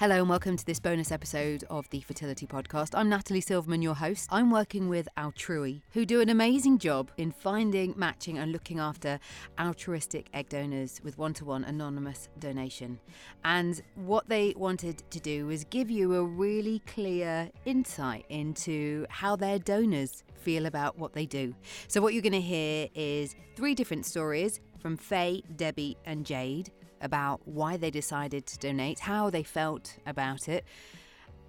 Hello and welcome to this bonus episode of the Fertility Podcast. I'm Natalie Silverman, your host. I'm working with Altrui, who do an amazing job in finding, matching and looking after altruistic egg donors with one-to-one anonymous donation. And what they wanted to do was give you a really clear insight into how their donors feel about what they do. So what you're going to hear is 3 different stories from Faye, Debbie and Jade about why they decided to donate, how they felt about it,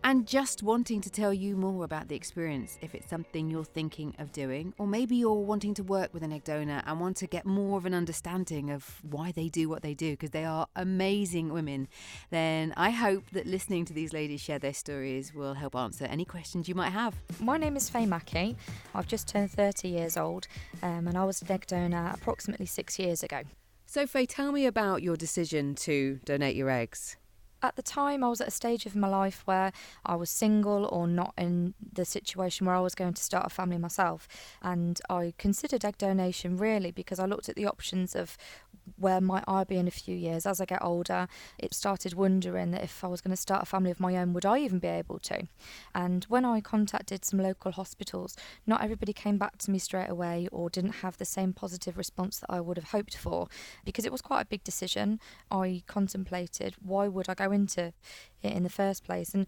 and just wanting to tell you more about the experience if it's something you're thinking of doing, or maybe you're wanting to work with an egg donor and want to get more of an understanding of why they do what they do, because they are amazing women. Then I hope that listening to these ladies share their stories will help answer any questions you might have. My name is Faye Mackey. I've just turned 30 years old and I was an egg donor approximately 6 years ago. So Faye, tell me about your decision to donate your eggs. At the time, I was at a stage of my life where I was single or not in the situation where I was going to start a family myself. And I considered egg donation really because I looked at the options of where might I be in a few years. As I get older, it started wondering that if I was going to start a family of my own, would I even be able to? And when I contacted some local hospitals, not everybody came back to me straight away or didn't have the same positive response that I would have hoped for, because it was quite a big decision. I contemplated, why would I go into it in the first place? And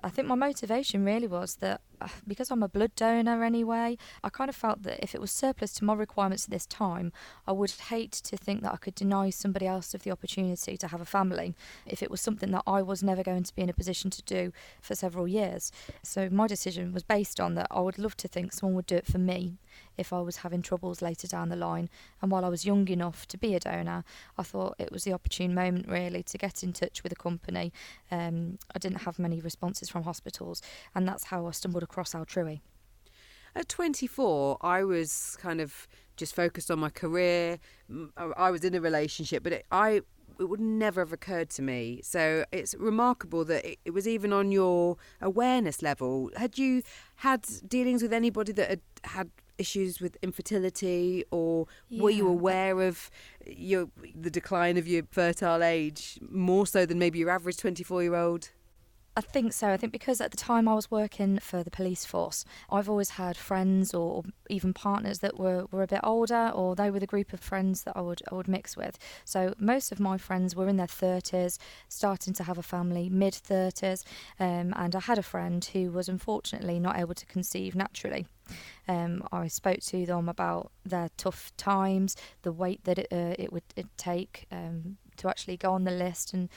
I think my motivation really was that because I'm a blood donor anyway, I kind of felt that if it was surplus to my requirements at this time, I would hate to think that I could deny somebody else of the opportunity to have a family if it was something that I was never going to be in a position to do for several years. So my decision was based on that I would love to think someone would do it for me if I was having troubles later down the line. And while I was young enough to be a donor, I thought it was the opportune moment really to get in touch with a company. I didn't have many responses from hospitals, and that's how I stumbled across Altrui. At 24, I was kind of just focused on my career. I was in a relationship, but it would never have occurred to me. So it's remarkable that it was even on your awareness level. Had you had dealings with anybody that had issues with infertility, or were you aware of the decline of your fertile age more so than maybe your average 24-year-old? I think so. I think because at the time I was working for the police force, I've always had friends or even partners that were a bit older, or they were the group of friends that I would mix with. So most of my friends were in their 30s, starting to have a family, mid-30s, and I had a friend who was unfortunately not able to conceive naturally. I spoke to them about their tough times, the weight that it would take to actually go on the list, and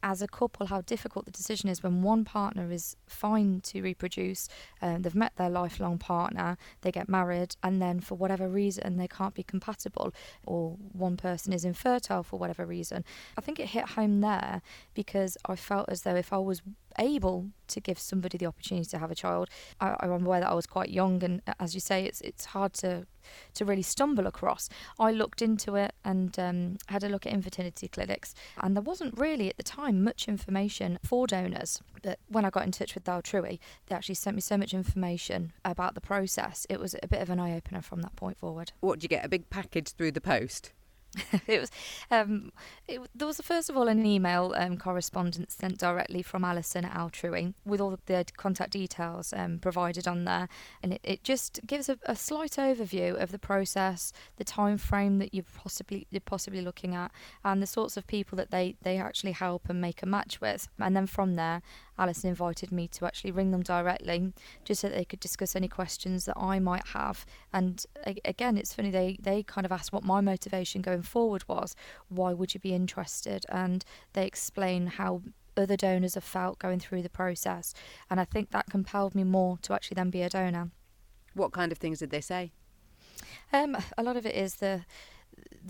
as a couple, how difficult the decision is when one partner is fine to reproduce, they've met their lifelong partner, they get married, and then for whatever reason they can't be compatible, or one person is infertile for whatever reason. I think it hit home there because I felt as though if I was able to give somebody the opportunity to have a child, I'm aware that I was quite young, and as you say, it's hard to really stumble across. I looked into it and had a look at infertility clinics, and there wasn't really at the time much information for donors. But when I got in touch with Altrui, they actually sent me so much information about the process. It was a bit of an eye-opener from that point forward. What, did you get a big package through the post? There was first of all an email correspondence sent directly from Alison at Altrui with all the contact details provided on there, and it just gives a slight overview of the process, the time frame that you're possibly looking at, and the sorts of people that they actually help and make a match with. And then from there, Alison invited me to actually ring them directly just so that they could discuss any questions that I might have. And again, it's funny, they kind of asked what my motivation going forward was. Why would you be interested? And they explain how other donors have felt going through the process, and I think that compelled me more to actually then be a donor. What kind of things did they say? A lot of it is the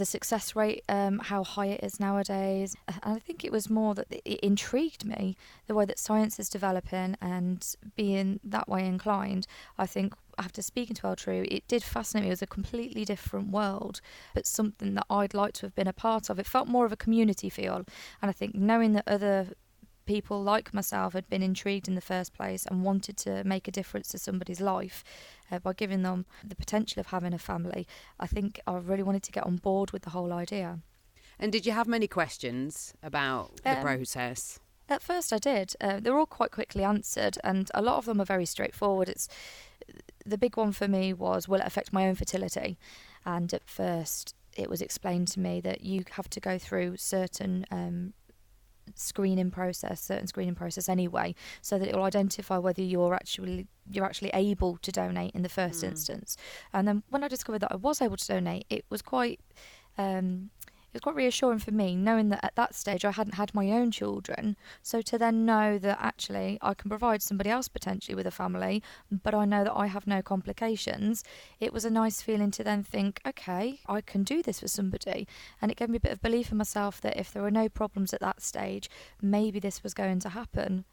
success rate, how high it is nowadays. And I think it was more that it intrigued me, the way that science is developing, and being that way inclined, I think after speaking to Altrui, it did fascinate me. It was a completely different world, but something that I'd like to have been a part of. It felt more of a community feel, and I think knowing that other people like myself had been intrigued in the first place and wanted to make a difference to somebody's life by giving them the potential of having a family, I think I really wanted to get on board with the whole idea. And did you have many questions about the process? At first I did. They were all quite quickly answered, and a lot of them are very straightforward. The big one for me was, will it affect my own fertility? And at first it was explained to me that you have to go through certain screening process anyway, so that it will identify whether you're actually able to donate in the first instance. And then when I discovered that I was able to donate, it was quite reassuring for me, knowing that at that stage I hadn't had my own children. So to then know that actually I can provide somebody else potentially with a family, but I know that I have no complications, it was a nice feeling to then think, okay, I can do this for somebody. And it gave me a bit of belief in myself that if there were no problems at that stage, maybe this was going to happen.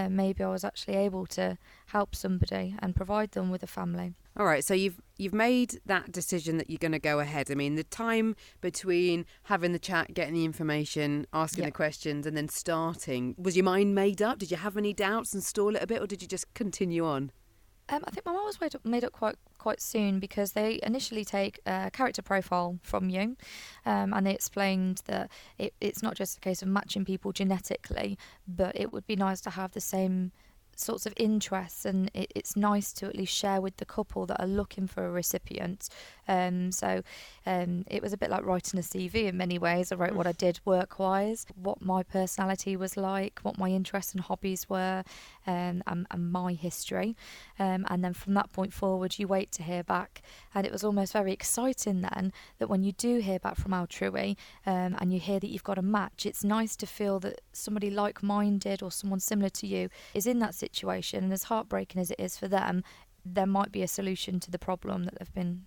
Maybe I was actually able to help somebody and provide them with a family. All right, so you've made that decision that you're going to go ahead. I mean, the time between having the chat, getting the information, asking the questions, and then starting, was your mind made up? Did you have any doubts and stall it a bit, or did you just continue on? I think my mum was made up quite soon, because they initially take a character profile from you, and they explained that it's not just a case of matching people genetically, but it would be nice to have the same sorts of interests, and it's nice to at least share with the couple that are looking for a recipient. So it was a bit like writing a CV in many ways. I wrote what I did work-wise, what my personality was like, what my interests and hobbies were, and my history. And then from that point forward, you wait to hear back. And it was almost very exciting then that when you do hear back from Altrui, and you hear that you've got a match, it's nice to feel that somebody like-minded or someone similar to you is in that situation. And as heartbreaking as it is for them, there might be a solution to the problem that they've been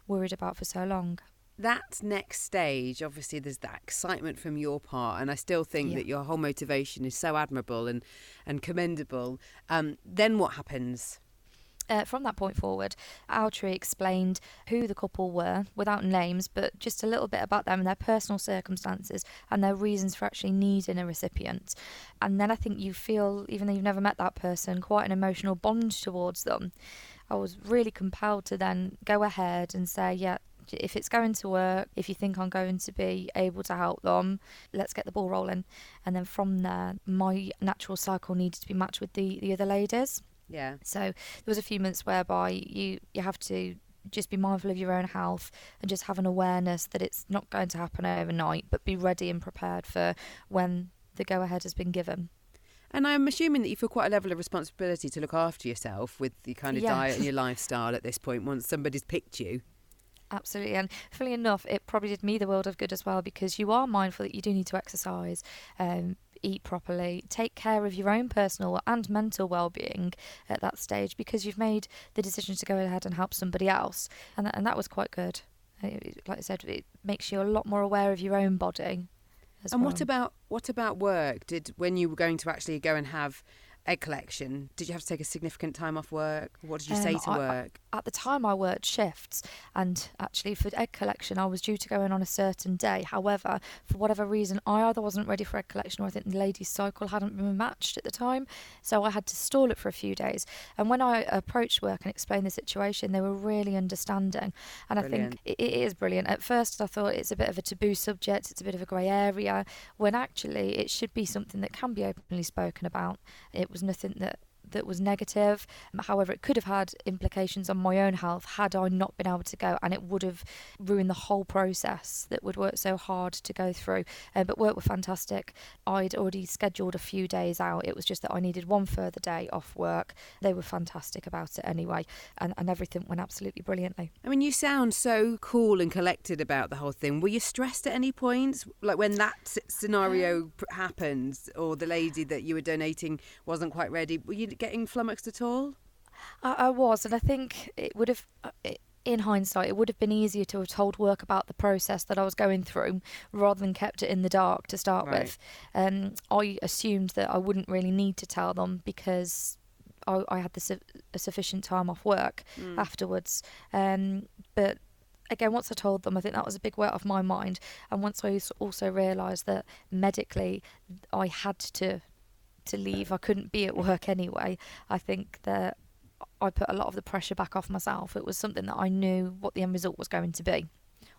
worried about for so long. That next stage, obviously there's that excitement from your part, and I still think that your whole motivation is so admirable and commendable. Then what happens? From that point forward, Altrui explained who the couple were, without names, but just a little bit about them and their personal circumstances and their reasons for actually needing a recipient. And then I think you feel, even though you've never met that person, quite an emotional bond towards them. I was really compelled to then go ahead and say, yeah, if it's going to work, if you think I'm going to be able to help them, let's get the ball rolling. And then from there, my natural cycle needed to be matched with the other ladies. Yeah. So there was a few months whereby you have to just be mindful of your own health and just have an awareness that it's not going to happen overnight, but be ready and prepared for when the go-ahead has been given. And I'm assuming that you feel quite a level of responsibility to look after yourself with the kind of diet and your lifestyle at this point once somebody's picked you. Absolutely. And funnily enough, it probably did me the world of good as well, because you are mindful that you do need to exercise, eat properly, take care of your own personal and mental well-being at that stage, because you've made the decision to go ahead and help somebody else. And that was quite good. Like I said, it makes you a lot more aware of your own body. And well. what about work? When you were going to actually go and have egg collection, did you have to take a significant time off work? What did you say to work? At the time I worked shifts, and actually for egg collection I was due to go in on a certain day. However, for whatever reason, I either wasn't ready for egg collection, or I think the lady's cycle hadn't been matched at the time, so I had to stall it for a few days. And when I approached work and explained the situation, they were really understanding. And Brilliant. I think it is brilliant. At first I thought it's a bit of a taboo subject, it's a bit of a grey area, when actually it should be something that can be openly spoken about. It was nothing that was negative. However, it could have had implications on my own health had I not been able to go, and it would have ruined the whole process that would work so hard to go through. But work were fantastic. I'd already scheduled a few days out. It was just that I needed one further day off work. They were fantastic about it anyway, and everything went absolutely brilliantly. I mean, you sound so cool and collected about the whole thing. Were you stressed at any point? Like when that scenario happened, or the lady that you were donating wasn't quite ready, were you getting flummoxed at all? I was, and I think it would have, in hindsight, it would have been easier to have told work about the process that I was going through rather than kept it in the dark to start with. I assumed that I wouldn't really need to tell them because I had a sufficient time off work afterwards. But again, once I told them, I think that was a big weight off my mind. And once I also realised that medically I had to leave, I couldn't be at work anyway, I think that I put a lot of the pressure back off myself. It was something that I knew what the end result was going to be,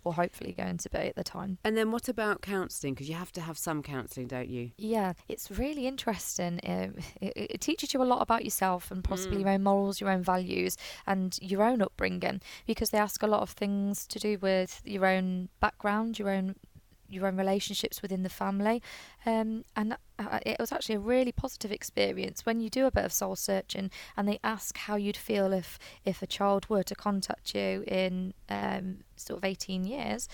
or hopefully going to be at the time. And then what about counselling? Because you have to have some counselling, don't you? Yeah, it's really interesting. It teaches you a lot about yourself and possibly your own morals, your own values and your own upbringing, because they ask a lot of things to do with your own background, your own relationships within the family, and it was actually a really positive experience when you do a bit of soul searching and they ask how you'd feel if a child were to contact you in sort of 18 years.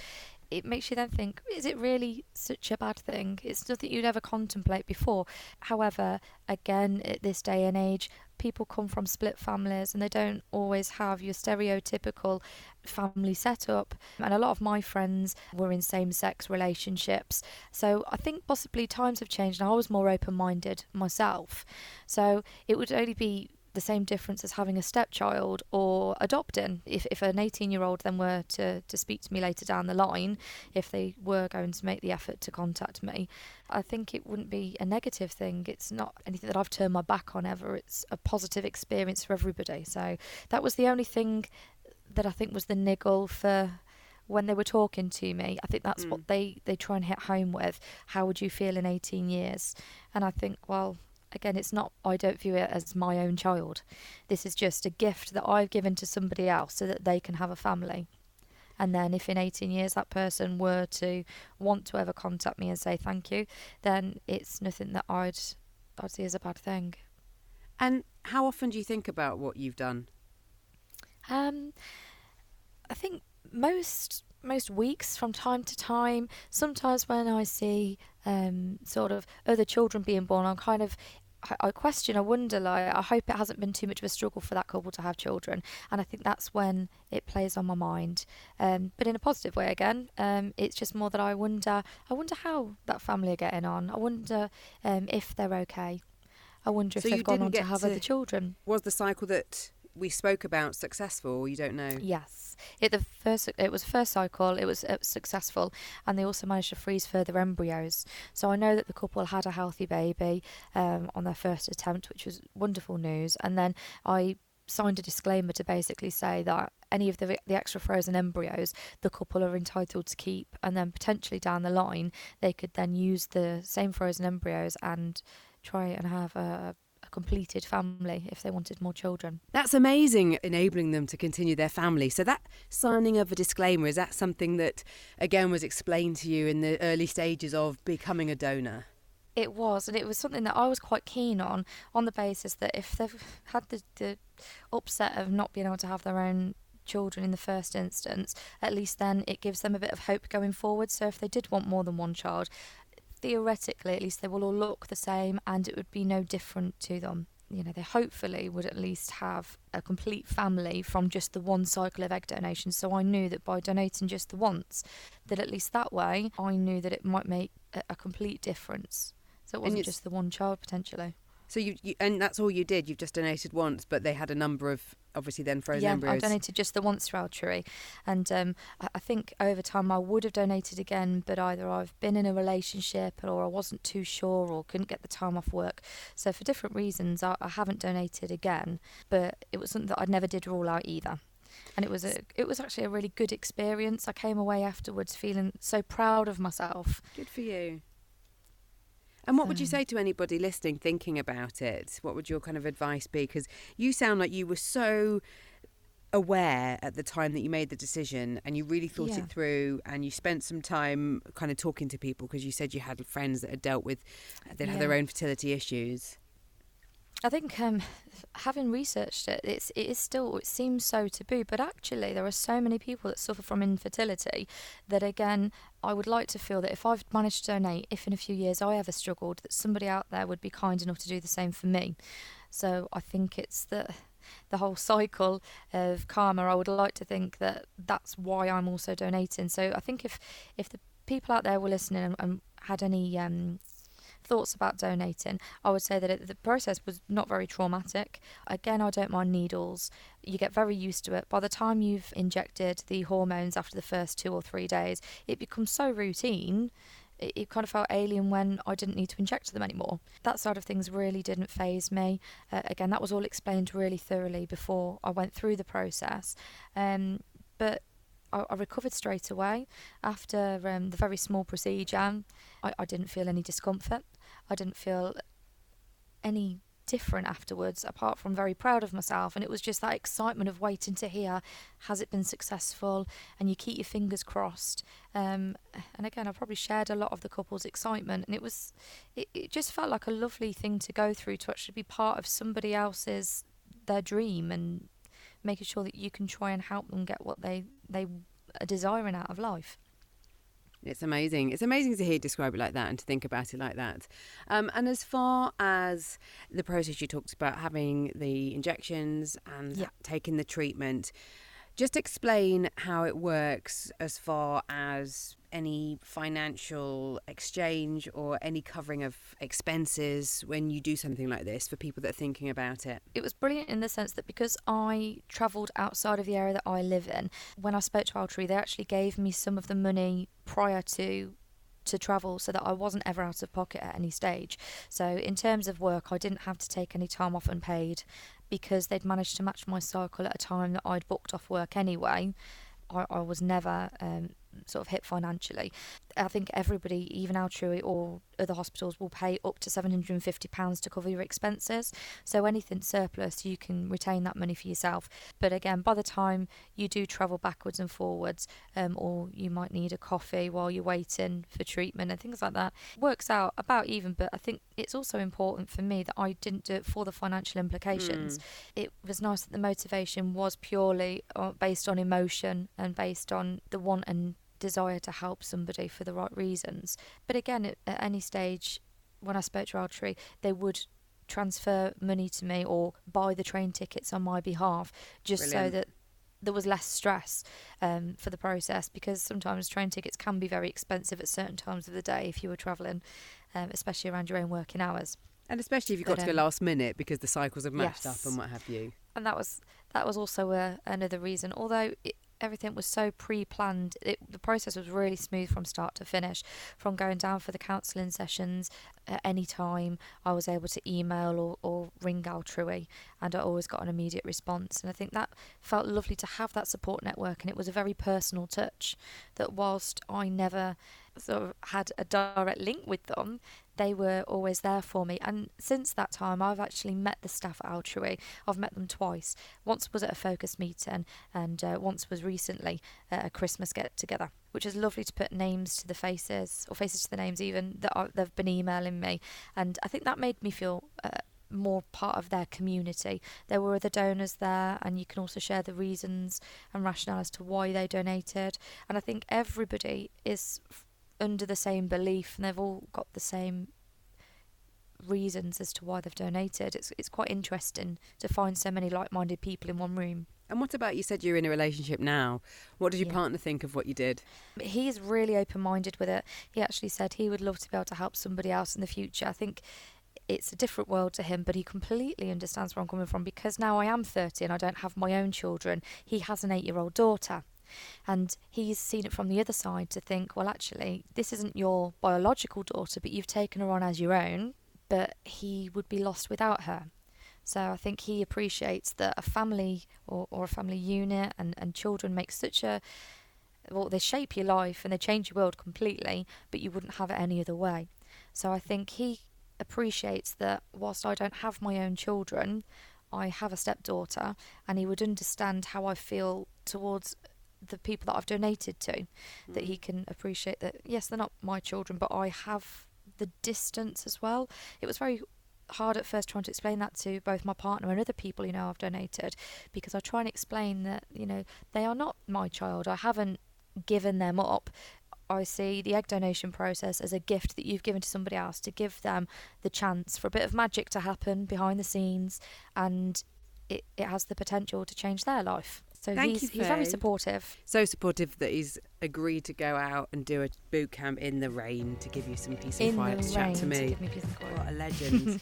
It makes you then think, is it really such a bad thing? It's nothing you'd ever contemplate before. However, again, at this day and age, people come from split families and they don't always have your stereotypical family setup. And a lot of my friends were in same-sex relationships. So I think possibly times have changed and I was more open-minded myself. So it would only be the same difference as having a stepchild or adopting. If an 18-year-old then were to speak to me later down the line, if they were going to make the effort to contact me, I think it wouldn't be a negative thing. It's not anything that I've turned my back on ever. It's a positive experience for everybody. So that was the only thing that I think was the niggle for when they were talking to me. I think that's what they try and hit home with. How would you feel in 18 years? And I think, well, again, it's not, I don't view it as my own child. This is just a gift that I've given to somebody else so that they can have a family. And then if in 18 years that person were to want to ever contact me and say thank you, then it's nothing that I'd see as a bad thing. And how often do you think about what you've done? I think most weeks from time to time. Sometimes when I see sort of other children being born, I'm kind of, I question, I wonder, like, I hope it hasn't been too much of a struggle for that couple to have children. And I think that's when it plays on my mind. But in a positive way again. It's just more that I wonder how that family are getting on. I wonder if they're okay. I wonder if they've gone on to have other children. Was the cycle that we spoke about successful, or you don't know? Yes. It was the first cycle, it was successful, and they also managed to freeze further embryos. So I know that the couple had a healthy baby on their first attempt, which was wonderful news. And then I signed a disclaimer to basically say that any of the extra frozen embryos the couple are entitled to keep, and then potentially down the line they could then use the same frozen embryos and try and have a completed family if they wanted more children. That's amazing, enabling them to continue their family. So that signing of a disclaimer, is that something that again was explained to you in the early stages of becoming a donor? It was, and it was something that I was quite keen on the basis that if they've had the upset of not being able to have their own children in the first instance, at least then it gives them a bit of hope going forward. So if they did want more than one child, theoretically at least they will all look the same and it would be no different to them. You know, they hopefully would at least have a complete family from just the one cycle of egg donation. So I knew that by donating just the once, that at least that way I knew that it might make a complete difference. So it wasn't just the one child potentially. So you and that's all you did. You've just donated once, but they had a number of obviously then frozen embryos. Yeah, I donated just the once for Altrui, and I think over time I would have donated again, but either I've been in a relationship or I wasn't too sure or couldn't get the time off work. So for different reasons, I haven't donated again. But it was something that I never did rule out either. And it was actually a really good experience. I came away afterwards feeling so proud of myself. Good for you. And what would you say to anybody listening, thinking about it? What would your kind of advice be? Because you sound like you were so aware at the time that you made the decision and you really thought it through, and you spent some time kind of talking to people because you said you had friends that had dealt with, that had their own fertility issues. I think having researched it, it seems so taboo, but actually there are so many people that suffer from infertility that, again, I would like to feel that if I've managed to donate, if in a few years I ever struggled, that somebody out there would be kind enough to do the same for me. So I think it's the whole cycle of karma. I would like to think that that's why I'm also donating. So I think if the people out there were listening and had any thoughts about donating, I would say that the process was not very traumatic. Again, I don't mind needles. You get very used to it. By the time you've injected the hormones after the first 2 or 3 days, it becomes so routine. It kind of felt alien when I didn't need to inject them anymore. That side of things really didn't faze me. Again, that was all explained really thoroughly before I went through the process. But I recovered straight away after the very small procedure. I didn't feel any discomfort. I didn't feel any different afterwards, apart from very proud of myself. And it was just that excitement of waiting to hear, has it been successful? And you keep your fingers crossed. And again, I probably shared a lot of the couple's excitement, and it just felt like a lovely thing to go through, to actually be part of somebody else's their dream, and making sure that you can try and help them get what they are desiring out of life. It's amazing. It's amazing to hear you describe it like that and to think about it like that. And as far as the process you talked about, having the injections and taking the treatment, just explain how it works as far as any financial exchange or any covering of expenses when you do something like this for people that are thinking about it. It was brilliant in the sense that because I travelled outside of the area that I live in, when I spoke to Altrui, they actually gave me some of the money prior to travel, so that I wasn't ever out of pocket at any stage. So in terms of work, I didn't have to take any time off unpaid, because they'd managed to match my cycle at a time that I'd booked off work anyway. I was never sort of hit financially. I think everybody, even Altrui or other hospitals, will pay up to £750 to cover your expenses. So anything surplus, you can retain that money for yourself. But again, by the time you do travel backwards and forwards, or you might need a coffee while you're waiting for treatment and things like that, works out about even. But I think it's also important for me that I didn't do it for the financial implications. It was nice that the motivation was purely based on emotion and based on the want and desire to help somebody for the right reasons. But again, at any stage, when I spoke to Altrui, they would transfer money to me or buy the train tickets on my behalf, just Brilliant. So that there was less stress for the process, because sometimes train tickets can be very expensive at certain times of the day if you were travelling, especially around your own working hours. And especially if you've got to go last minute because the cycles have matched up and what have you. And that was also another reason. Although everything was so pre-planned, the process was really smooth from start to finish. From going down for the counselling sessions at any time, I was able to email or ring Altrui, and I always got an immediate response. And I think that felt lovely to have that support network, and it was a very personal touch that whilst I never sort of had a direct link with them, they were always there for me. And since that time, I've actually met the staff at Altrui. I've met them twice. Once was at a focus meeting, and once was recently at a Christmas get-together, which is lovely to put names to the faces, or faces to the names even, that they've been emailing me. And I think that made me feel more part of their community. There were other donors there, and you can also share the reasons and rationale as to why they donated. And I think everybody is under the same belief, and they've all got the same reasons as to why they've donated. It's quite interesting to find so many like-minded people in one room. And what about, you said you're in a relationship now, what did your partner think of what you did? He's really open-minded with it. He actually said he would love to be able to help somebody else in the future. I think it's a different world to him, but he completely understands where I'm coming from, because now I am 30 and I don't have my own children. He has an 8-year-old daughter. And he's seen it from the other side to think, well, actually, this isn't your biological daughter, but you've taken her on as your own, but he would be lost without her. So I think he appreciates that a family or a family unit and children make such a... Well, they shape your life and they change your world completely, but you wouldn't have it any other way. So I think he appreciates that whilst I don't have my own children, I have a stepdaughter, and he would understand how I feel towards the people that I've donated to, that he can appreciate that, yes, they're not my children, but I have the distance as well. It was very hard at first trying to explain that to both my partner and other people I've donated, because I try and explain that they are not my child. I haven't given them up. I see the egg donation process as a gift that you've given to somebody else, to give them the chance for a bit of magic to happen behind the scenes, and it has the potential to change their life. So he's very supportive. So supportive that he's agreed to go out and do a boot camp in the rain to give you some peace and quiet to chat to me. Give me peace and quiet. What a legend.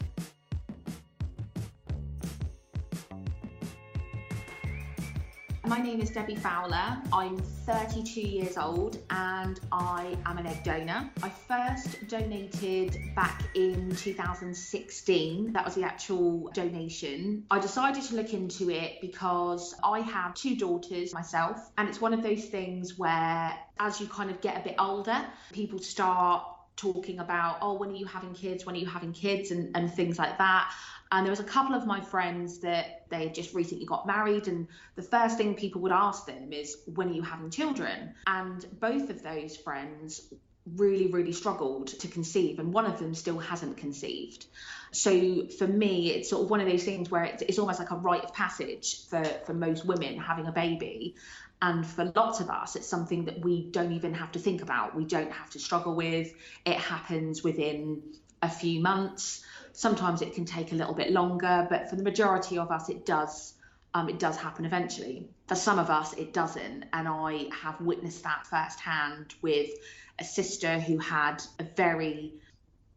My name is Debbie Fowler. I'm 32 years old and I am an egg donor. I first donated back in 2016. That was the actual donation. I decided to look into it because I have 2 daughters myself, and it's one of those things where as you kind of get a bit older, people start talking about, oh, when are you having kids? When are you having kids? And things like that. And there was a couple of my friends that they just recently got married, and the first thing people would ask them is, when are you having children? And both of those friends really struggled to conceive, and one of them still hasn't conceived. So for me, it's sort of one of those things where it's almost like a rite of passage for most women having a baby. And for lots of us, it's something that we don't even have to think about. We don't have to struggle with. It happens within a few months. Sometimes it can take a little bit longer, but for the majority of us, it does happen eventually. For some of us, it doesn't. And I have witnessed that firsthand with a sister who had a very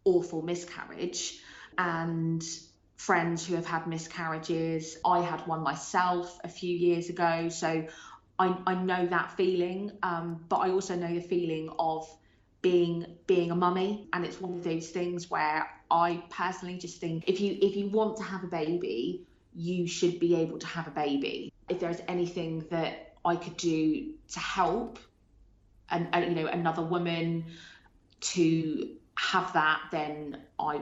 awful miscarriage, and friends who have had miscarriages. I had one myself a few years ago, so I know that feeling, but I also know the feeling of being a mummy. And it's one of those things where I personally just think if you want to have a baby, you should be able to have a baby. If there's anything that I could do to help another woman to have that, then I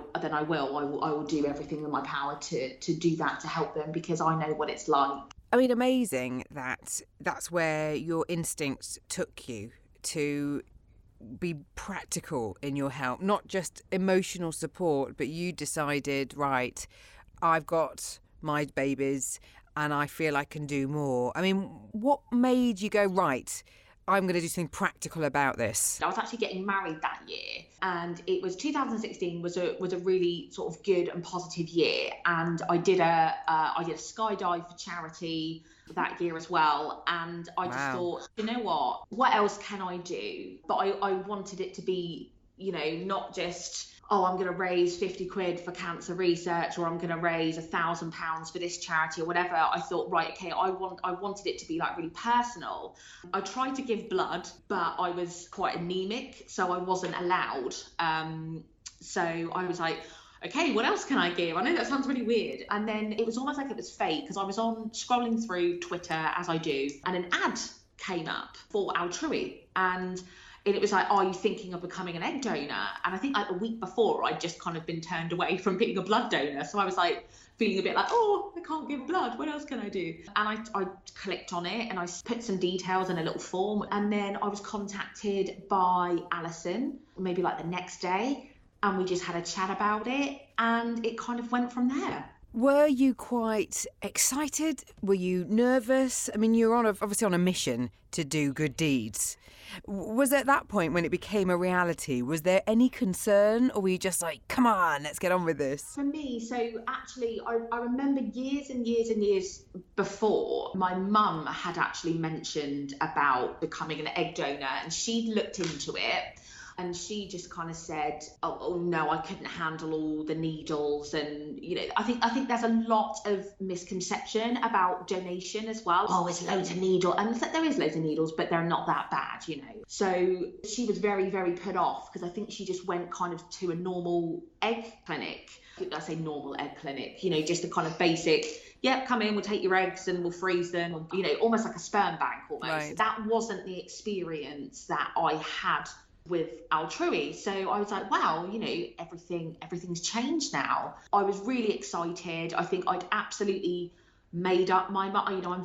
will do everything in my power to do that, to help them, because I know what it's like. I mean, amazing that's where your instincts took you, to be practical in your help, not just emotional support, but you decided, right, I've got my babies and I feel I can do more. I mean, what made you go, right, I'm going to do something practical about this? I was actually getting married that year, and it was 2016 was a really sort of good and positive year, and I did a skydive for charity that year as well, and I just thought, you know what else can I do? But I wanted it to be, not just, oh, I'm going to raise 50 quid for cancer research, or I'm going to raise £1,000 for this charity or whatever. I thought, right, okay, I wanted it to be like really personal. I tried to give blood, but I was quite anemic, so I wasn't allowed. So I was like, okay, what else can I give? I know that sounds really weird. And then it was almost like it was fate, because I was scrolling through Twitter, as I do, and an ad came up for Altrui. And it was like, are you thinking of becoming an egg donor? And I think like a week before, I'd just kind of been turned away from being a blood donor. So I was like feeling a bit like, oh, I can't give blood. What else can I do? And I clicked on it and I put some details in a little form. And then I was contacted by Alison, maybe like the next day. And we just had a chat about it. And it kind of went from there. Were you quite excited? Were you nervous? I mean, you're obviously on a mission to do good deeds. Was at that point when it became a reality, was there any concern, or were you just like, come on, let's get on with this? For me, so actually, I remember years and years before, my mum had actually mentioned about becoming an egg donor, and she'd looked into it. And she just kind of said, oh no, I couldn't handle all the needles. And, I think there's a lot of misconception about donation as well. Oh, it's loads of needles. And there is loads of needles, but they're not that bad, So she was very, very put off, because I think she just went kind of to a normal egg clinic. I say normal egg clinic, just a kind of basic, yep, come in, we'll take your eggs and we'll freeze them, almost like a sperm bank almost. Right. That wasn't the experience that I had with Altrui. So I was like, wow, everything's changed now. I was really excited. I think I'd absolutely made up my mind. I'm a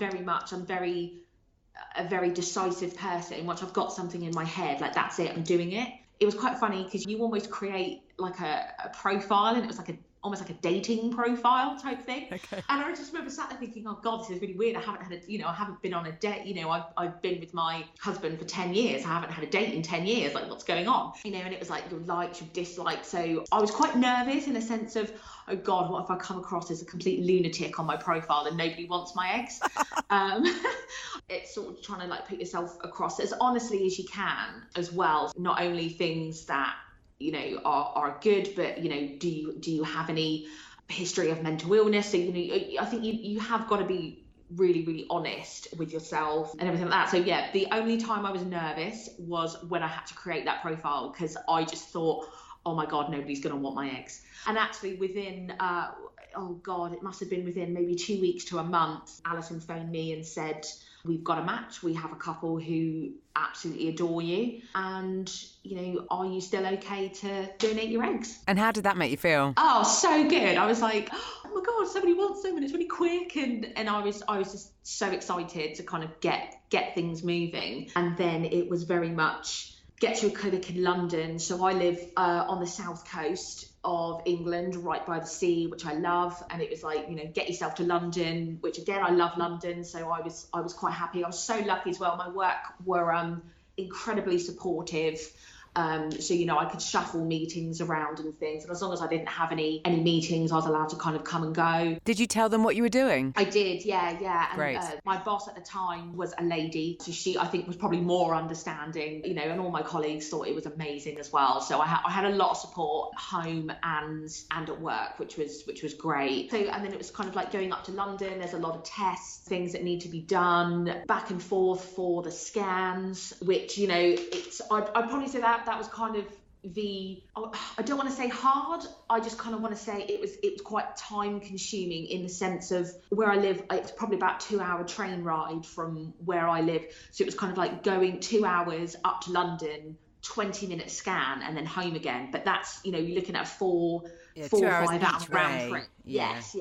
very decisive person. Once I've got something in my head, like that's it, I'm doing it. It was quite funny because you almost create like a profile, and it was like almost like a dating profile type thing. Okay. And I just remember sat there thinking, oh God, this is really weird. I haven't been on a date. I've been with my husband for 10 years. I haven't had a date in 10 years. Like, what's going on? And it was like your likes, your dislikes. So I was quite nervous in a sense of, oh God, what if I come across as a complete lunatic on my profile and nobody wants my eggs? It's sort of trying to like put yourself across as honestly as you can as well. Not only things that are good, but do you have any history of mental illness? So I think you have got to be really, really honest with yourself and everything like that. So yeah, the only time I was nervous was when I had to create that profile, because I just thought, oh my God, nobody's going to want my eggs. And actually within, oh God, it must have been within maybe 2 weeks to a month, Alison phoned me and said, we've got a match. We have a couple who absolutely adore you. And, you know, are you still okay to donate your eggs? And how did that make you feel? Oh, so good. I was like, oh my God, somebody wants them and it's really quick. And I was just so excited to kind of get things moving. And then it was very much get to a clinic in London. So I live on the south coast of England, right by the sea, which I love. And it was like, you know, get yourself to London, which again, I love London. So I was quite happy. I was so lucky as well. My work were incredibly supportive. So, you know, I could shuffle meetings around and things. And as long as I didn't have any meetings, I was allowed to kind of come and go. Did you tell them what you were doing? I did, yeah. And Great. My boss at the time was a lady. So she, I think, was probably more understanding, you know, and all my colleagues thought it was amazing as well. So I had a lot of support at home and at work, which was great. So, and then it was kind of like going up to London. There's a lot of tests, things that need to be done, back and forth for the scans, which, you know, I'd probably say that was kind of I don't want to say hard, I just kind of want to say it was quite time consuming, in the sense of where I live, it's probably about 2 hour train ride from where I live. So it was kind of like going 2 hours up to London, 20-minute scan and then home again. But that's, you know, you're looking at a 4 or 5 hour round trip. Yes.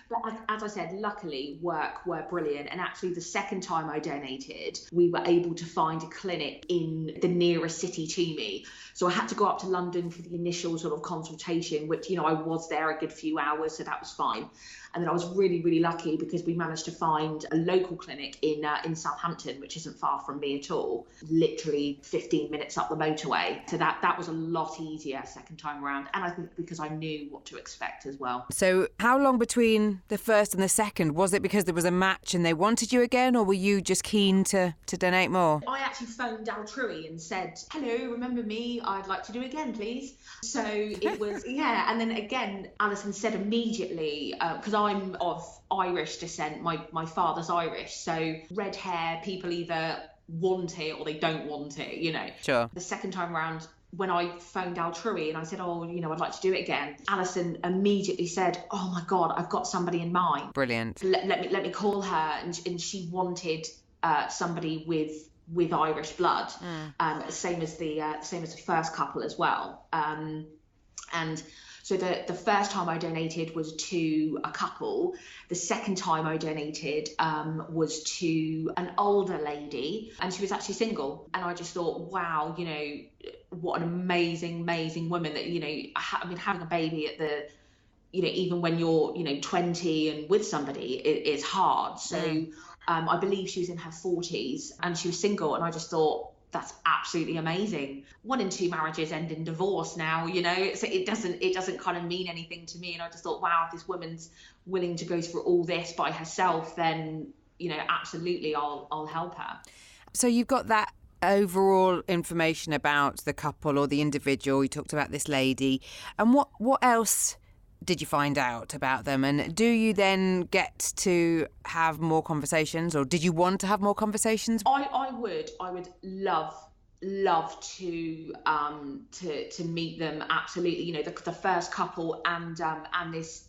But as I said, luckily work were brilliant. And actually the second time I donated, we were able to find a clinic in the nearest city to me. So I had to go up to London for the initial sort of consultation, which, you know, I was there a good few hours, so that was fine. And then I was really, really lucky because we managed to find a local clinic in Southampton, which isn't far from me at all, literally 15 minutes up the motorway. So that was a lot easier second time around. And I think because I knew what to expect as well. So how long between the first and the second? Was it because there was a match and they wanted you again, or were you just keen to donate more? I actually phoned Altrui and said, hello, remember me? I'd like to do it again, please. So it was, yeah. And then again, Alison said immediately, because I'm of Irish descent, my father's Irish, so red hair, people either want it or they don't want it, you know. Sure. The second time around, when I phoned Altrui and I said, oh, you know, I'd like to do it again, Alison immediately said, oh my God, I've got somebody in mind. Brilliant. Let me call her. And she wanted somebody with Irish blood, same as the first couple as well. And so the first time I donated was to a couple. The second time I donated was to an older lady, and she was actually single. And I just thought, wow, you know, what an amazing woman that, you know, I mean, having a baby at the, you know, even when you're, you know, 20 and with somebody, it is hard. So I believe she was in her 40s and she was single, and I just thought, that's absolutely amazing. 1 in 2 marriages end in divorce now, you know, so it doesn't kind of mean anything to me. And I just thought, wow, if this woman's willing to go through all this by herself, then, you know, absolutely I'll help her. So you've got that overall information about the couple or the individual. You talked about this lady, and what else did you find out about them? And do you then get to have more conversations, or did you want to have more conversations? I would love to meet them, absolutely. You know, the first couple and this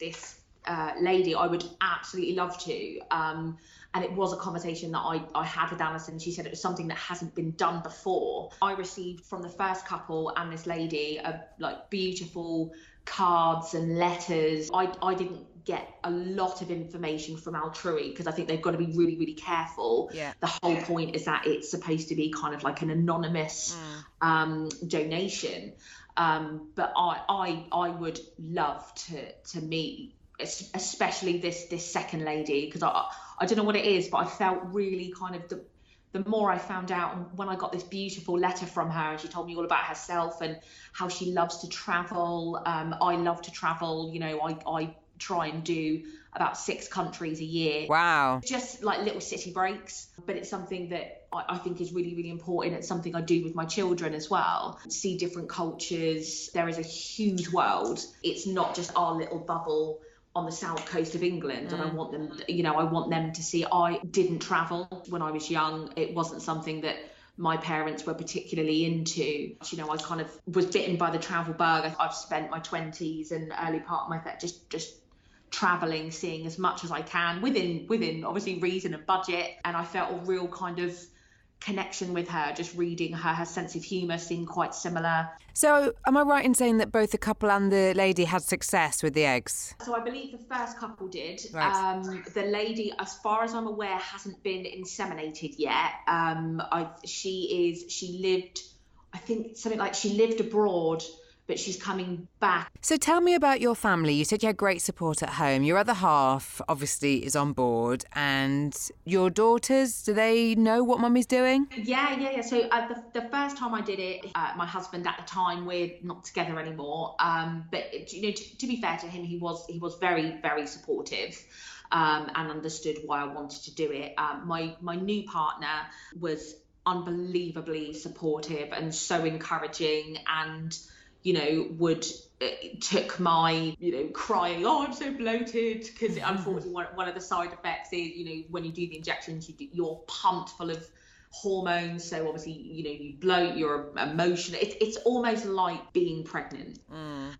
lady, I would absolutely love to. And it was a conversation that I had with Alison. She said it was something that hasn't been done before. I received from the first couple and this lady like beautiful cards and letters. I didn't get a lot of information from Altrui because I think they've got to be really, really careful. Yeah. The whole point is that it's supposed to be kind of like an anonymous donation. But I would love to meet, especially this second lady, because I don't know what it is, but I felt really kind of the more I found out, and when I got this beautiful letter from her and she told me all about herself and how she loves to travel. I love to travel, you know, I try and do about 6 countries a year. Wow. Just like little city breaks, but it's something that I think is really, really important. It's something I do with my children as well. See different cultures. There is a huge world. It's not just our little bubble on the south coast of England, and I want them to see I didn't travel when I was young. It wasn't something that my parents were particularly into. You know, I kind of was bitten by the travel bug. I've spent my 20s and early part of my 30s just traveling, seeing as much as I can within obviously reason and budget. And I felt a real kind of connection with her, just reading her sense of humour seemed quite similar. So am I right in saying that both the couple and the lady had success with the eggs? So I believe the first couple did. Right. The lady, as far as I'm aware, hasn't been inseminated yet. She lived, I think something like she lived abroad, but she's coming back. So tell me about your family. You said you had great support at home. Your other half obviously is on board, and your daughters, do they know what mummy's doing? Yeah. So the first time I did it, my husband at the time, we're not together anymore. But you know, to be fair to him, he was very, very supportive. And understood why I wanted to do it. My new partner was unbelievably supportive and so encouraging, and you know, took my, you know, crying, oh, I'm so bloated, because unfortunately one of the side effects is, you know, when you do the injections, you're pumped full of hormones, so obviously, you know, you bloat, you're emotional. It's almost like being pregnant.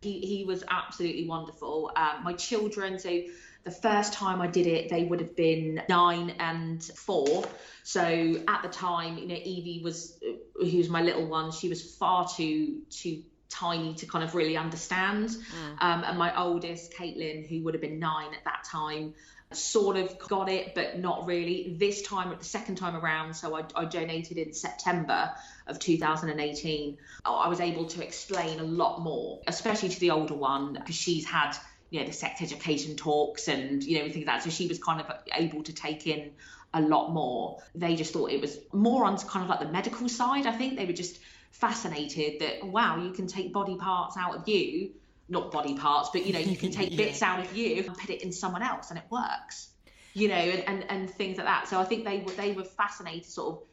He was absolutely wonderful. My children, so the first time I did it, they would have been 9 and 4. So at the time, you know, Evie who was my little one, she was far too tiny to kind of really understand. And my oldest, Caitlin, who would have been 9 at that time, sort of got it, but not really. This time, the second time around, so I donated in September of 2018. I was able to explain a lot more, especially to the older one, because she's had, you know, the sex education talks and, you know, things like that. So she was kind of able to take in a lot more. They just thought it was more on kind of like the medical side. I think they were just fascinated that, wow, you can take body parts out of you, not body parts, but, you know, you can take bits out of you and put it in someone else and it works, you know, and things like that. So I think they were fascinated sort of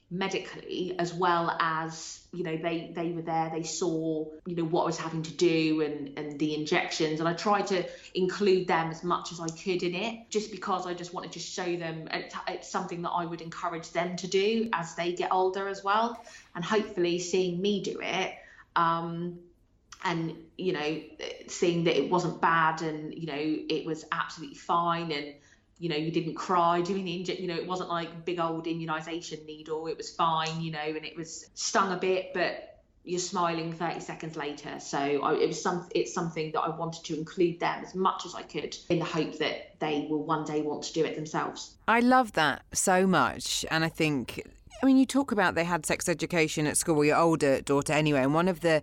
medically, as well as, you know, they were there, they saw, you know, what I was having to do and the injections, and I tried to include them as much as I could in it, just because I just wanted to show them it's something that I would encourage them to do as they get older as well, and hopefully seeing me do it, and, you know, seeing that it wasn't bad, and, you know, it was absolutely fine, and, you know, you didn't cry doing the injection, you know, it wasn't like a big old immunisation needle, it was fine, you know, and it was stung a bit, but you're smiling 30 seconds later. So it's something that I wanted to include them as much as I could, in the hope that they will one day want to do it themselves. I love that so much, and I think, I mean, you talk about they had sex education at school, your older daughter anyway, and one of the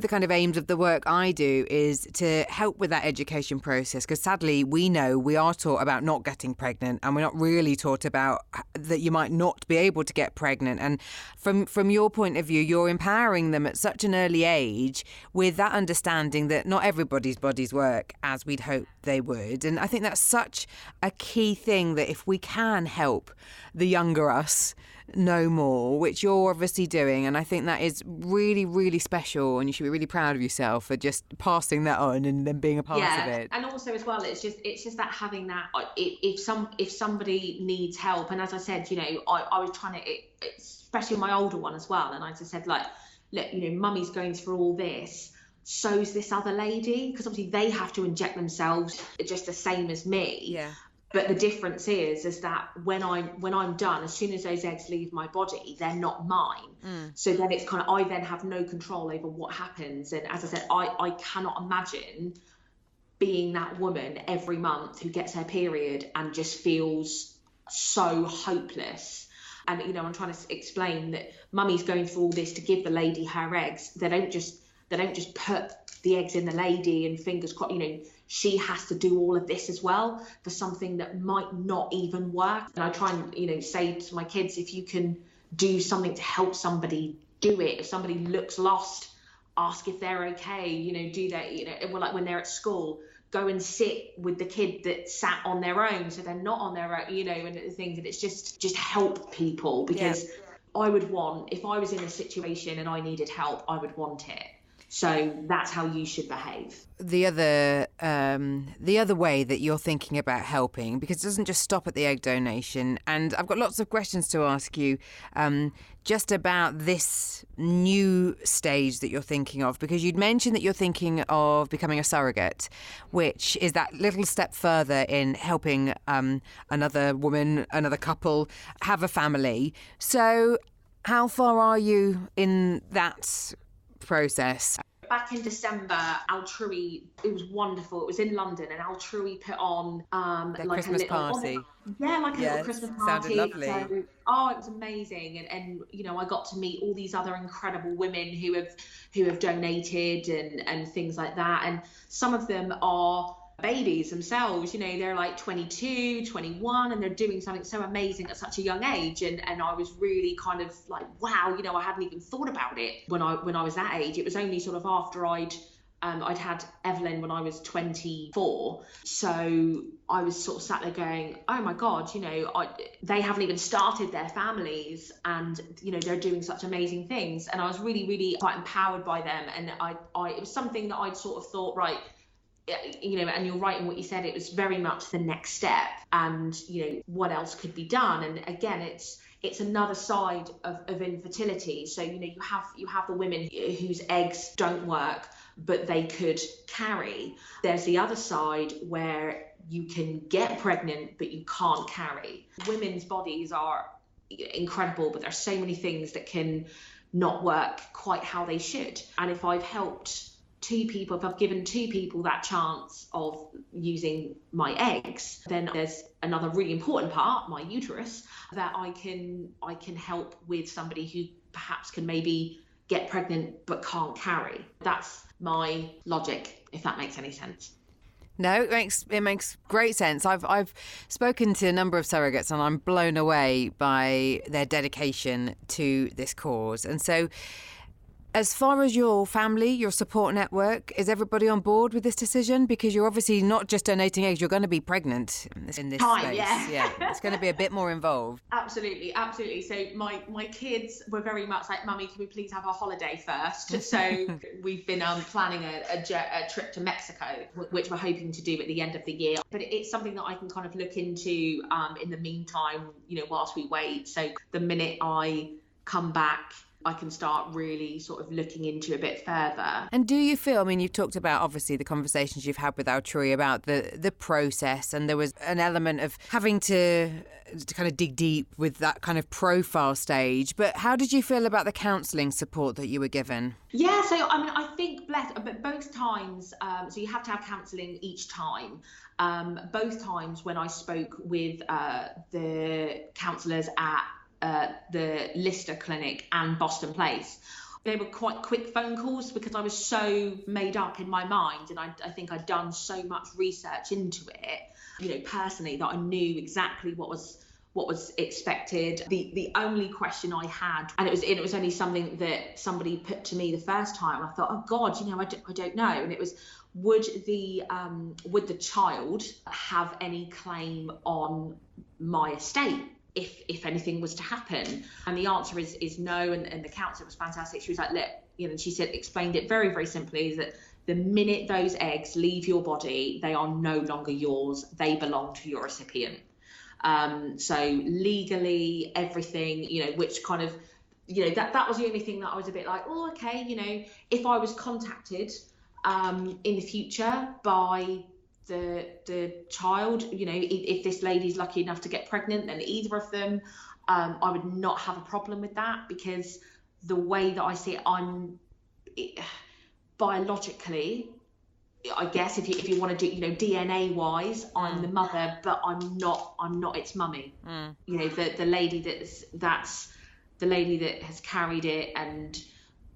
kind of aims of the work I do is to help with that education process, because sadly we know we are taught about not getting pregnant, and we're not really taught about that you might not be able to get pregnant. And from your point of view, you're empowering them at such an early age with that understanding that not everybody's bodies work as we'd hope they would. And I think that's such a key thing, that if we can help the younger us know more, which you're obviously doing, and I think that is really, really special, and you should be really proud of yourself for just passing that on and then being a part of it. And also as well, it's just that having that, if somebody needs help, and as I said, you know, I was trying to, especially my older one as well, and I just said, like, look, you know, mummy's going through all this, so's this other lady, because obviously they have to inject themselves just the same as me. Yeah. But the difference is that when I'm done, as soon as those eggs leave my body, they're not mine. So then it's kind of, I then have no control over what happens. And as I said, I cannot imagine being that woman every month who gets her period and just feels so hopeless. And, you know, I'm trying to explain that mummy's going through all this to give the lady her eggs. They don't just put the eggs in the lady and fingers crossed, you know, she has to do all of this as well for something that might not even work. And I try and, you know, say to my kids, if you can do something to help somebody, do it. If somebody looks lost, ask if they're okay, you know, do that, you know, like when they're at school, go and sit with the kid that sat on their own, so they're not on their own, you know, and things. And it's just help people, because I would want, if I was in a situation and I needed help, I would want it. So that's how you should behave. The other way that you're thinking about helping, because it doesn't just stop at the egg donation, and I've got lots of questions to ask you just about this new stage that you're thinking of, because you'd mentioned that you're thinking of becoming a surrogate, which is that little step further in helping another woman, another couple have a family. So how far are you in that process? Back in December, Altrui, it was wonderful. It was in London, and Altrui put on Their like Christmas a little party. little Christmas party. Sounded lovely. So, it was amazing, and you know, I got to meet all these other incredible women who have donated and things like that, and some of them are babies themselves. You know, they're like 22, 21, and they're doing something so amazing at such a young age, and I was really kind of like, wow, you know, I hadn't even thought about it when I was that age. It was only sort of after I'd had Evelyn when I was 24, so I was sort of sat there going, oh my God, you know, they haven't even started their families, and you know, they're doing such amazing things, and I was really, really quite empowered by them, and it was something that I'd sort of thought, right, you know, and you're right in what you said, it was very much the next step, and you know, what else could be done. And again, it's another side of infertility. So you know, you have the women whose eggs don't work but they could carry. There's the other side where you can get pregnant but you can't carry. Women's bodies are incredible, but there's so many things that can not work quite how they should. And if I've helped if I've given two people that chance of using my eggs, then there's another really important part, my uterus, that I can help with somebody who perhaps can maybe get pregnant but can't carry. That's my logic, if that makes any sense. No, it makes great sense. I've spoken to a number of surrogates, and I'm blown away by their dedication to this cause. And so, as far as your family, your support network, is everybody on board with this decision? Because you're obviously not just donating eggs, you're going to be pregnant in this space. Yeah, it's going to be a bit more involved. Absolutely. So my kids were very much like, Mummy, can we please have a holiday first? So we've been planning a trip to Mexico, which we're hoping to do at the end of the year. But it's something that I can kind of look into in the meantime, you know, whilst we wait. So the minute I come back, I can start really sort of looking into a bit further. And do you feel, I mean, you've talked about obviously the conversations you've had with Altrui about the process, and there was an element of having to kind of dig deep with that kind of profile stage, but how did you feel about the counselling support that you were given? Yeah, so I mean, I think both times, so you have to have counselling each time. Both times when I spoke with the counsellors at the Lister Clinic and Boston Place, they were quite quick phone calls because I was so made up in my mind, and I think I'd done so much research into it, you know, personally, that I knew exactly what was expected. The only question I had, and it was only something that somebody put to me the first time, I thought, oh God, you know, I don't know, and it was, would the child have any claim on my estate if anything was to happen? And the answer is no. And the counsellor was fantastic. She was like, look, you know, she explained it very, very simply, is that the minute those eggs leave your body, they are no longer yours. They belong to your recipient. So legally, everything, you know, which kind of, you know, that was the only thing that I was a bit like, oh, okay, you know, if I was contacted in the future by the child, you know, if this lady's lucky enough to get pregnant, then either of them, I would not have a problem with that, because the way that I see it, biologically, I guess if you want to do, you know, DNA wise, I'm the mother, but I'm not its mummy. You know, the lady that's the lady that has carried it and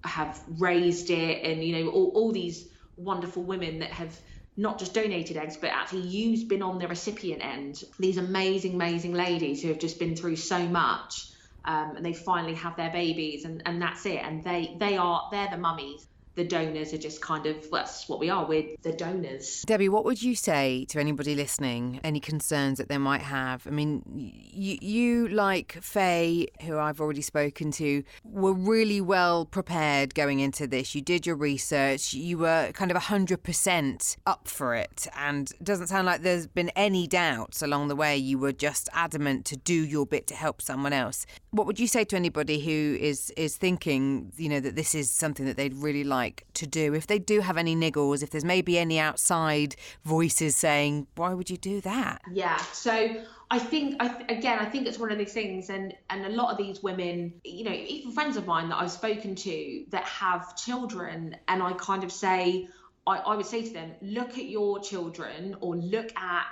have raised it, and you know, all these wonderful women that have not just donated eggs, but actually been on the recipient end. These amazing ladies who have just been through so much, and they finally have their babies, and that's it. And they're the mummies. the donors are just kind of, that's what we are, we're the donors. Debbie, what would you say to anybody listening, any concerns that they might have? I mean, you like Faye, who I've already spoken to, were really well prepared going into this. You did your research, you were kind of 100% up for it, and it doesn't sound like there's been any doubts along the way. You were just adamant to do your bit to help someone else. What would you say to anybody who is thinking, you know, that this is something that they'd really like to do, if they do have any niggles, if there's maybe any outside voices saying, why would you do that? Yeah, so I think it's one of these things, and a lot of these women, you know, even friends of mine that I've spoken to that have children, and I kind of say, I would say to them, look at your children, or look at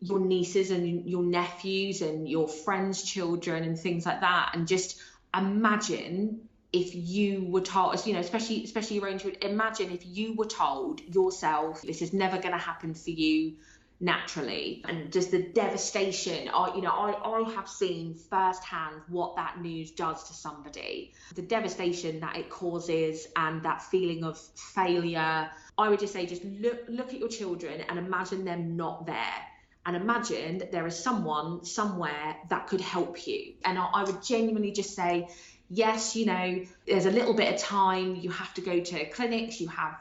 your nieces and your nephews and your friends' children and things like that, and just imagine if you were told, you know, especially your own children, imagine if you were told yourself, this is never going to happen for you naturally, and just the devastation. I have seen firsthand what that news does to somebody, the devastation that it causes, and that feeling of failure. I would just say, just look at your children and imagine them not there. And imagine that there is someone somewhere that could help you. And I would genuinely just say, yes, you know, there's a little bit of time. You have to go to clinics, you have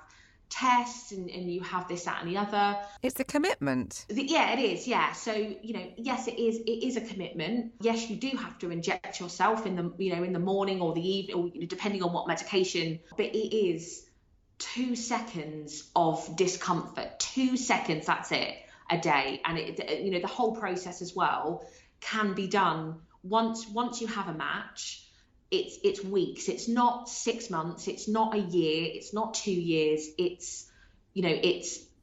tests, and you have this, that, and the other. It's a commitment. Yeah, it is. Yeah. So, you know, yes, it is a commitment. Yes, you do have to inject yourself in the morning or the evening, or depending on what medication. But it is 2 seconds of discomfort. 2 seconds. That's it. A day. And the whole process as well can be done once you have a match. It's weeks. It's not 6 months. It's not a year. It's not 2 years. It's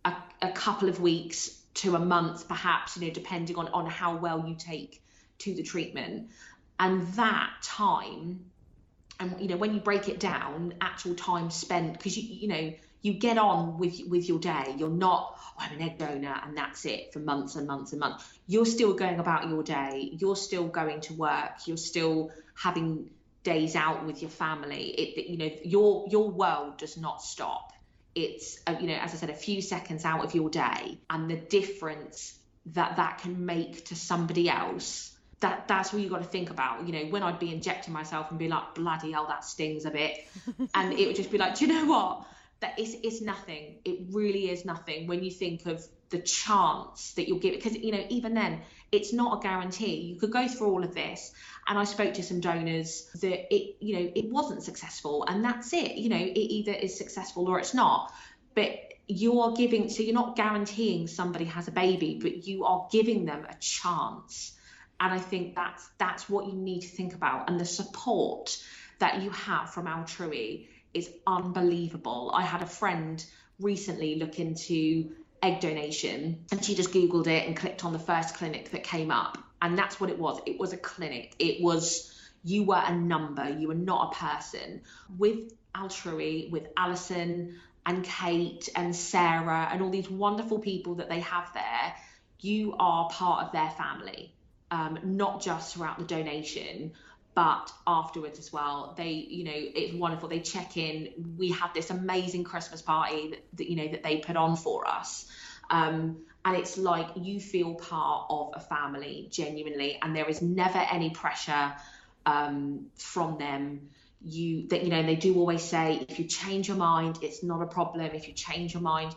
a couple of weeks to a month, perhaps, depending on how well you take to the treatment. And that time, and when you break it down, actual time spent, because you get on with your day. You're not, I'm an egg donor and that's it for months and months and months. You're still going about your day. You're still going to work. You're still having days out with your family. Your world does not stop. It's, as I said, a few seconds out of your day, and the difference that can make to somebody else. That's what you got to think about. When I'd be injecting myself and be like, bloody hell, that stings a bit. And it would just be like, do you know what? That it's nothing. It really is nothing when you think of the chance that you'll give it. Because, even then, it's not a guarantee. You could go through all of this. And I spoke to some donors that it wasn't successful, and that's it. It either is successful or it's not. But you are giving, so you're not guaranteeing somebody has a baby, but you are giving them a chance. And I think that's what you need to think about. And the support that you have from Altrui is unbelievable. I had a friend recently look into egg donation, and she just Googled it and clicked on the first clinic that came up. And that's what it was. It was a clinic. It was, you were a number. You were not a person. With Altrui, with Alison and Kate and Sarah and all these wonderful people that they have there, you are part of their family. Not just throughout the donation, but afterwards as well. They, it's wonderful. They check in. We had this amazing Christmas party that they put on for us. And it's like you feel part of a family, genuinely, and there is never any pressure from them. They do always say, if you change your mind, it's not a problem. If you change your mind,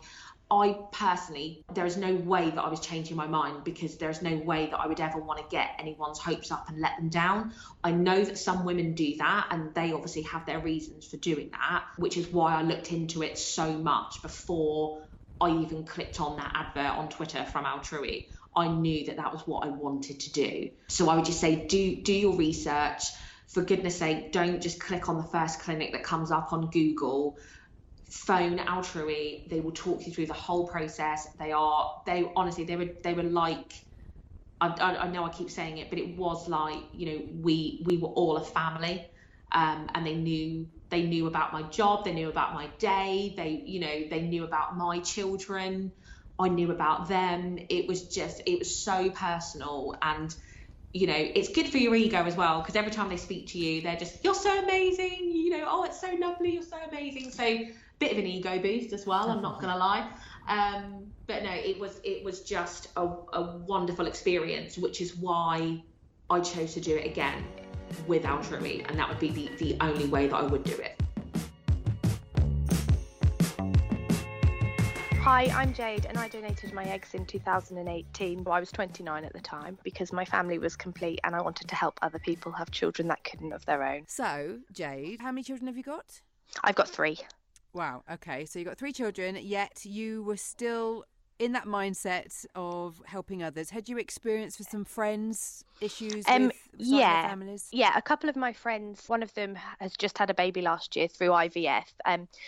I personally, there is no way that I was changing my mind, because there's no way that I would ever want to get anyone's hopes up and let them down. I know that some women do that, and they obviously have their reasons for doing that, which is why I looked into it so much before I even clicked on that advert on Twitter from Altrui. I knew that was what I wanted to do. So I would just say, do your research. For goodness sake, don't just click on the first clinic that comes up on Google. Phone Altrui. They will talk you through the whole process. They honestly, they were like, I know I keep saying it, but it was like, we were all a family, and they knew about my job. They knew about my day. They knew about my children. I knew about them. It was so personal, and it's good for your ego as well, because every time they speak to you, they're just, you're so amazing. Oh, it's so lovely. You're so amazing. So bit of an ego boost as well, I'm not gonna lie. But no, it was just a wonderful experience, which is why I chose to do it again with Altrui, and that would be the only way that I would do it. Hi, I'm Jade, and I donated my eggs in 2018. I was 29 at the time because my family was complete and I wanted to help other people have children that couldn't of their own. So, Jade, how many children have you got? I've got 3. Wow, okay. So you got 3 children, yet you were still in that mindset of helping others. Had you experienced with some friends issues with some families? Yeah, a couple of my friends, one of them has just had a baby last year through IVF.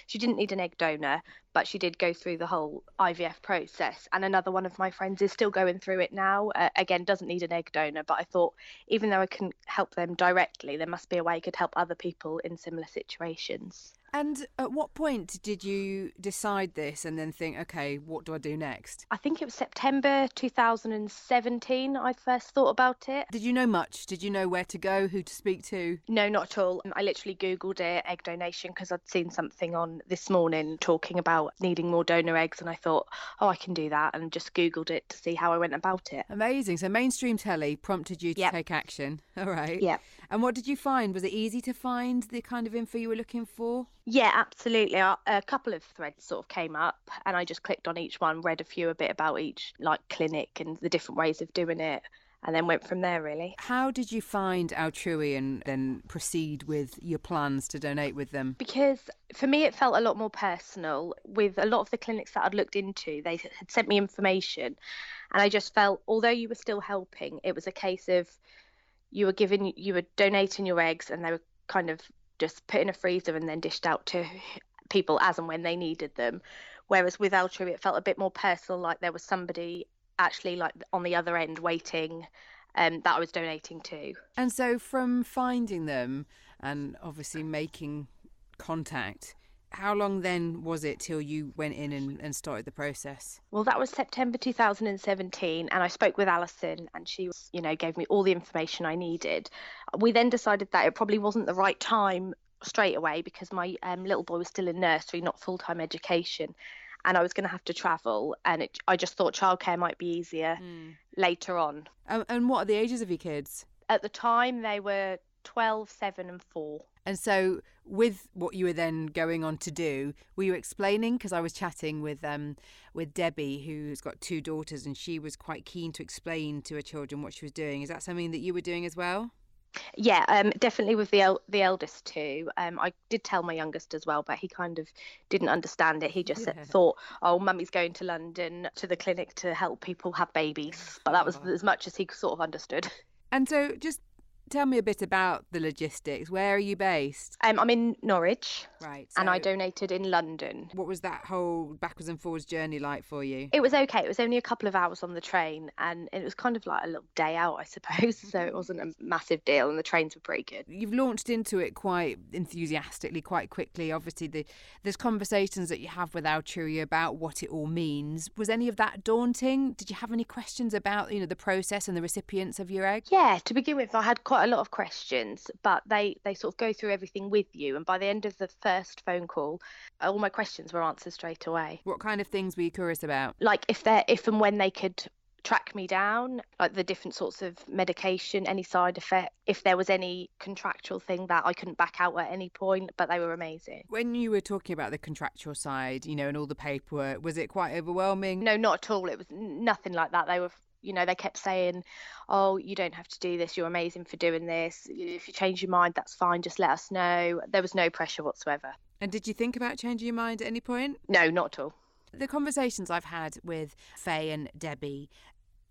She didn't need an egg donor, but she did go through the whole IVF process. And another one of my friends is still going through it now. Again, doesn't need an egg donor, but I thought even though I couldn't help them directly, there must be a way I could help other people in similar situations. And at what point did you decide this and then think, okay, what do I do next? I think it was September 2017 I first thought about it. Did you know much? Did you know where to go, who to speak to? No, not at all. I literally Googled it, egg donation, because I'd seen something on this morning talking about needing more donor eggs, and I thought, oh, I can do that, and just Googled it to see how I went about it. Amazing. So mainstream telly prompted you to take action. All right. Yeah. And what did you find? Was it easy to find the kind of info you were looking for? Yeah, absolutely. A couple of threads sort of came up and I just clicked on each one, read a bit about each like clinic and the different ways of doing it, and then went from there, really. How did you find Altrui and then proceed with your plans to donate with them? Because for me, it felt a lot more personal. With a lot of the clinics that I'd looked into, they had sent me information, and I just felt, although you were still helping, it was a case of you were donating your eggs and they were kind of just put in a freezer and then dished out to people as and when they needed them. Whereas with Altrui, it felt a bit more personal, like there was somebody actually like on the other end waiting that I was donating to. And so from finding them and obviously making contact, how long then was it till you went in and started the process? Well, that was September 2017, and I spoke with Alison, and she, gave me all the information I needed. We then decided that it probably wasn't the right time straight away because my little boy was still in nursery, not full-time education, and I was going to have to travel, and I just thought childcare might be easier later on. And what are the ages of your kids? At the time, they were 12, 7 and 4. And so with what you were then going on to do, were you explaining? Because I was chatting with Debbie, who's got 2 daughters, and she was quite keen to explain to her children what she was doing. Is that something that you were doing as well? Yeah, definitely with the eldest 2. I did tell my youngest as well, but he kind of didn't understand it. He just thought, oh, mummy's going to London to the clinic to help people have babies. But that was as much as he sort of understood. And so just tell me a bit about the logistics. Where are you based? I'm in Norwich. Right. And I donated in London. What was that whole backwards and forwards journey like for you? It was okay. It was only a couple of hours on the train, and it was kind of like a little day out, I suppose. So it wasn't a massive deal, and the trains were pretty good. You've launched into it quite enthusiastically, quite quickly. Obviously, there's conversations that you have with Altrui about what it all means. Was any of that daunting? Did you have any questions about, the process and the recipients of your egg? Yeah, to begin with, I had quite a lot of questions, but they sort of go through everything with you, and by the end of the first phone call, all my questions were answered straight away. What kind of things were you curious about? Like if and when they could track me down, like the different sorts of medication, any side effect, if there was any contractual thing that I couldn't back out at any point, but they were amazing. When you were talking about the contractual side, and all the paperwork, was it quite overwhelming? No, not at all. It was nothing like that. They were they kept saying, oh, you don't have to do this. You're amazing for doing this. If you change your mind, that's fine. Just let us know. There was no pressure whatsoever. And did you think about changing your mind at any point? No, not at all. The conversations I've had with Faye and Debbie,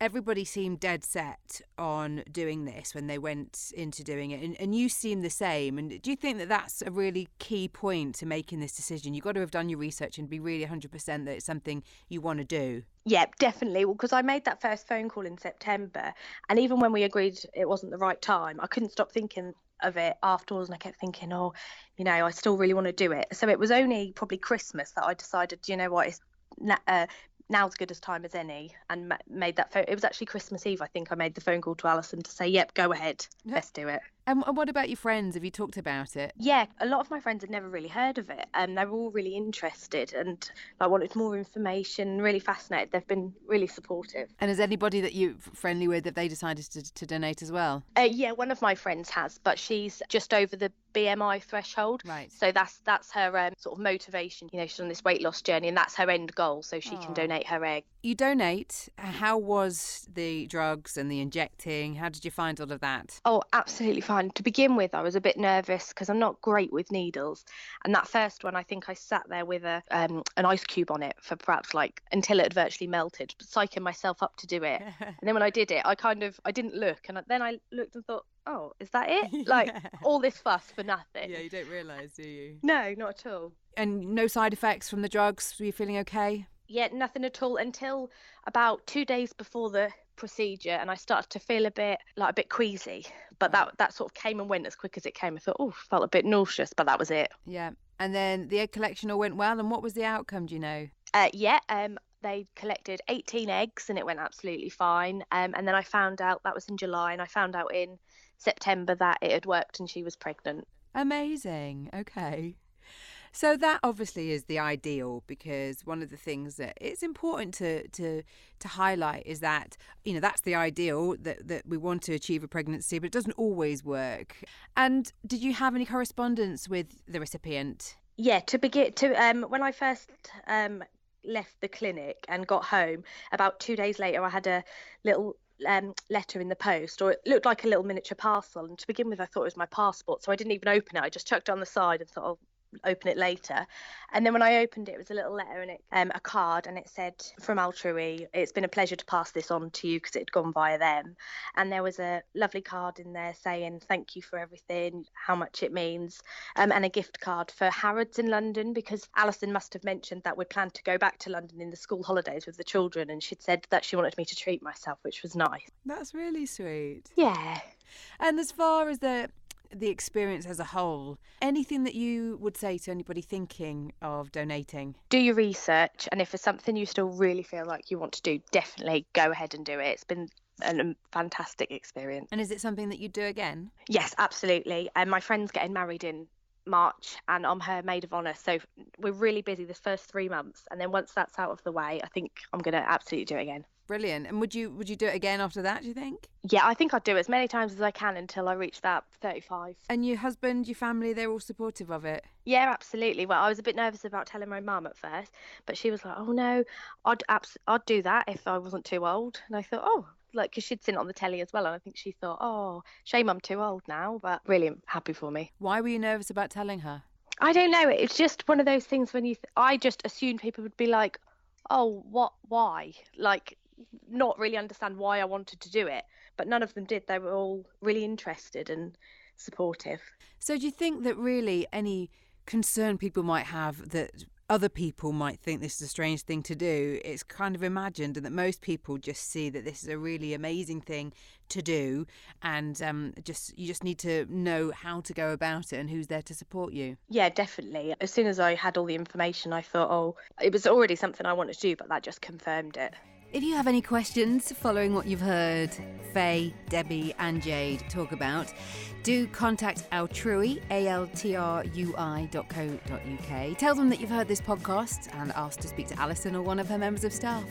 everybody seemed dead set on doing this when they went into doing it. And you seem the same. And do you think that that's a really key point to making this decision? You've got to have done your research and be really 100% that it's something you want to do. Yeah, definitely. Well, because I made that first phone call in September, and even when we agreed it wasn't the right time, I couldn't stop thinking of it afterwards, and I kept thinking, I still really want to do it. So it was only probably Christmas that I decided, it's now's as good a time as any, and made that phone. It was actually Christmas Eve, I think I made the phone call to Alison to say, yep, go ahead, let's do it. And what about your friends? Have you talked about it? Yeah, a lot of my friends had never really heard of it, and they were all really interested and like wanted more information, really fascinated. They've been really supportive. And is anybody that you're friendly with, have they decided to donate as well? Yeah, one of my friends has, but she's just over the BMI threshold. Right. So that's her sort of motivation. You know, she's on this weight loss journey, and that's her end goal, so she can donate her egg. You donate. How was the drugs and the injecting? How did you find all of that? Oh, absolutely fine. To begin with, I was a bit nervous because I'm not great with needles. And that first one, I think I sat there with an ice cube on it for perhaps like until it had virtually melted, psyching myself up to do it. And then when I did it, I didn't look. And then I looked and thought, oh, is that it? Like all this fuss for nothing. Yeah, you don't realise, do you? No, not at all. And no side effects from the drugs? Were you feeling okay? Yeah, nothing at all until about 2 days before the procedure, and I started to feel a bit queasy, but that sort of came and went as quick as it came. I thought, felt a bit nauseous, but that was it. Yeah. And then the egg collection all went well, and what was the outcome, do you know? They collected 18 eggs and it went absolutely fine, and then I found out, that was in July, and I found out in September that it had worked and she was pregnant. Amazing. Okay. So that obviously is the ideal, because one of the things that it's important to highlight is that, you know, that's the ideal, that we want to achieve a pregnancy, but it doesn't always work. And did you have any correspondence with the recipient? Yeah, when I first left the clinic and got home, about 2 days later I had a little letter in the post, or it looked like a little miniature parcel, and to begin with I thought it was my passport, so I didn't even open it. I just chucked it on the side and thought I'll open it later. And then when I opened it, it was a little letter, and it a card, and it said, from Altrui, it's been a pleasure to pass this on to you, because it had gone via them. And there was a lovely card in there saying thank you for everything, how much it means, and a gift card for Harrods in London, because Alison must have mentioned that we'd planned to go back to London in the school holidays with the children, and she'd said that she wanted me to treat myself, which was nice. That's really sweet. Yeah. And as far as the experience as a whole, anything that you would say to anybody thinking of donating? Do your research, and if it's something you still really feel like you want to do, definitely go ahead and do it. It's been a fantastic experience. And is it something that you'd do again? Yes, absolutely. And my friend's getting married in March, and I'm her maid of honour, so we're really busy this first 3 months, and then once that's out of the way, I think I'm going to absolutely do it again. Brilliant. And would you do it again after that, do you think? Yeah, I think I'd do it as many times as I can until I reach that 35. And your husband, your family, they're all supportive of it? Yeah, absolutely. Well, I was a bit nervous about telling my mum at first, but she was like, oh no, I'd do that if I wasn't too old. And I thought, because she'd seen it on the telly as well, and I think she thought, oh, shame I'm too old now, but really happy for me. Why were you nervous about telling her? I don't know. It's just one of those things when I just assumed people would be like, oh, why? Like, not really understand why I wanted to do it, but none of them did. They were all really interested and supportive. So do you think that really any concern people might have that other people might think this is a strange thing to do, it's kind of imagined, and that most people just see that this is a really amazing thing to do, and you just need to know how to go about it and who's there to support you? Yeah, definitely. As soon as I had all the information, I thought, it was already something I wanted to do, but that just confirmed it. If you have any questions following what you've heard Faye, Debbie and Jade talk about, do contact Altrui, altrui.co.uk. Tell them that you've heard this podcast and ask to speak to Alison or one of her members of staff.